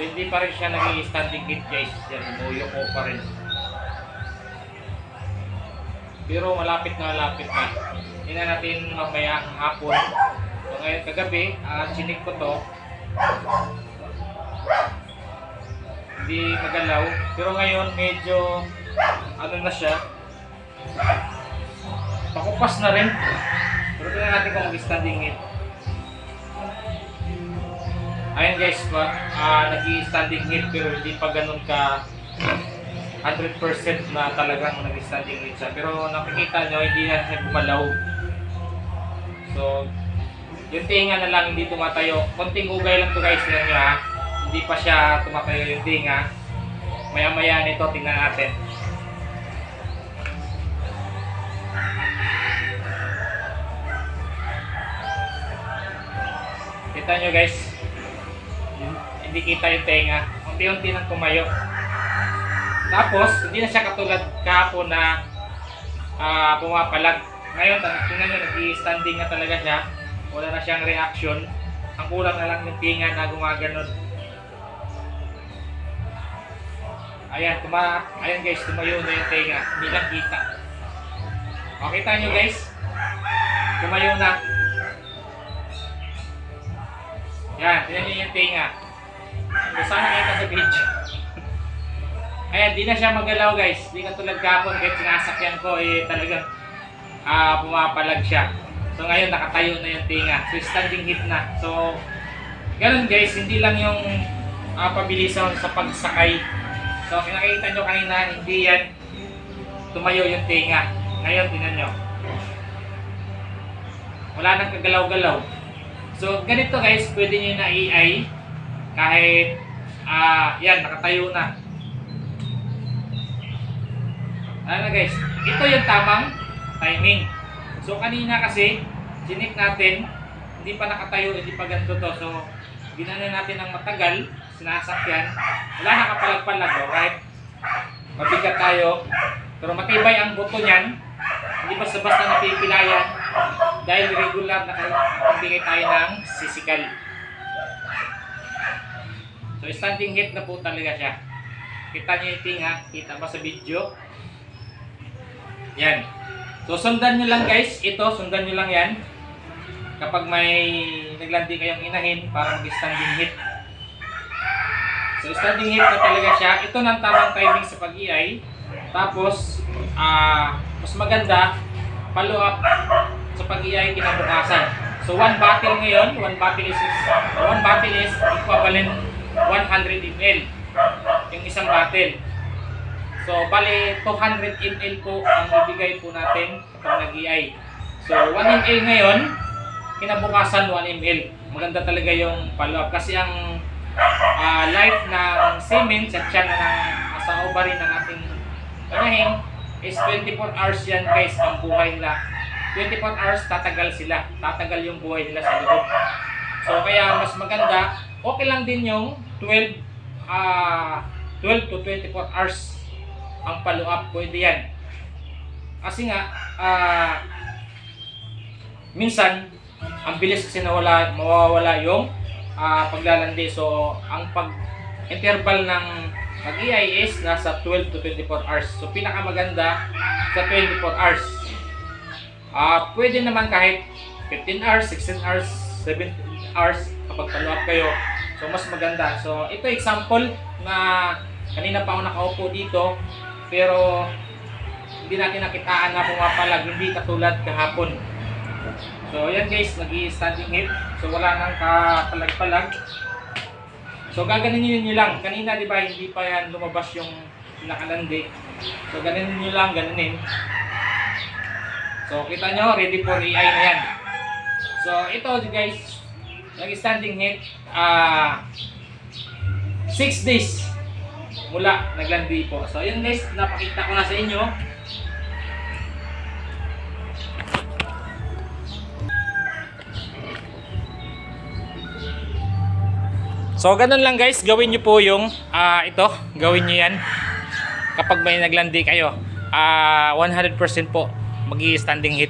So hindi pa rin siya naging standing heat guys. Yan, umuyo ko pa rin. Pero malapit na. Tingnan natin mamaya hapon. So ngayon kagabi, chinik ko to. Hindi magalaw. Pero ngayon medyo ano na siya. Pakupas na rin. Pero tingnan natin kung mag-standing heat. Ayun guys, nag-standing heat pero hindi pa ganun ka 100% na talagang nag-standing heat siya. Pero nakikita nyo, hindi na siya gumalaw. So, yung tinga na lang hindi tumatayo. Konting ugay lang to guys, tingnan nyo ha. Hindi pa siya tumatayo yung tinga. Maya-maya nito, tingnan natin. Kita nyo guys, hindi kita yung tenga. Unti-unti nang tumayo. Tapos, hindi na siya katulad kahapon na pumapalag. Ngayon, tingnan nyo, nag-standing na talaga siya. Wala na siyang reaction. Ang kulang na lang yung tinga na gumaganon. Ayan, ayan guys, tumayo na yung tenga. Hindi lang kita. O, kita nyo guys, tumayo na. Yan, tingnan nyo yung tinga. So, sana kita sa video. Ayan, di na siya magalaw guys. Di katulad kahapon kahit sinasakyan ko talagang pumapalag siya. So ngayon nakatayo na yung tinga. So standing heat na. So ganun guys, hindi lang yung pabilisan sa pagsakay. So nakikita nyo kanina, hindi yan tumayo yung tinga. Ngayon tingnan nyo. Wala nang kagalaw-galaw. So ganito guys, pwede nyo na i-AI kahit yan, nakatayo na. Ano guys, ito yung tamang timing. So kanina kasi, sinik natin, hindi pa nakatayo, hindi pa ganito to. So, ginana natin ng matagal, sinasakyan, wala nakapalag-palag, right? Mabigat tayo, pero matibay ang buto niyan, hindi basta-basta napipilayan, dahil regular na nagbigay tayo ng sisikal. So, standing heat na po talaga siya. Kita niyo yung tinga, kita ba sa video? Yan. So, sundan nyo lang guys. Ito, sundan nyo lang yan. Kapag may naglandi kayong inahin para mag-standing heat. So, standing heat na talaga siya. Ito ng tamang timing sa pag-iay. Tapos, mas maganda, follow up sa pag-iay kinabukasan. So, one bottle ngayon, one bottle is equivalent 100 ml. Yung isang bottle. So, bali 200 ml po ang ibigay po natin kapag nag-EI. So, 1 ml ngayon, kinabukasan 1 ml. Maganda talaga yung follow-up. Kasi ang life ng semen sa tiyan sa ovary ng ating panahin is 24 hours yan guys ang buhay nila. 24 hours tatagal sila. Tatagal yung buhay nila sa loob. So, kaya mas maganda, okay lang din yung 12 to 24 hours ang follow-up, pwede yan. Kasi nga, minsan, ang bilis kasi mawawala yung paglalandi. So, ang pag-interval ng pag-EI is nasa 12 to 24 hours. So, pinakamaganda sa 24 hours. Pwede naman kahit 15 hours, 16 hours, 17 hours kapag follow-up kayo. So, mas maganda. So, ito example na kanina pa ako nakaupo dito. Pero hindi natin nakitaan na pumapalag, hindi katulad kahapon. So yan guys, nag-standing heat. So wala nang kapalag-palag. So gaganin nyo lang. Kanina di ba hindi pa yan lumabas yung nakalandi. So gananin nyo lang, gananin. So kita nyo, ready for EI na yan. So ito guys, nag-standing heat 6 days mula naglandi po. So yun guys, napakita ko na sa inyo. So ganun lang guys, gawin nyo po yung ito, gawin nyo yan kapag may naglandi kayo. 100% po magi-standing heat.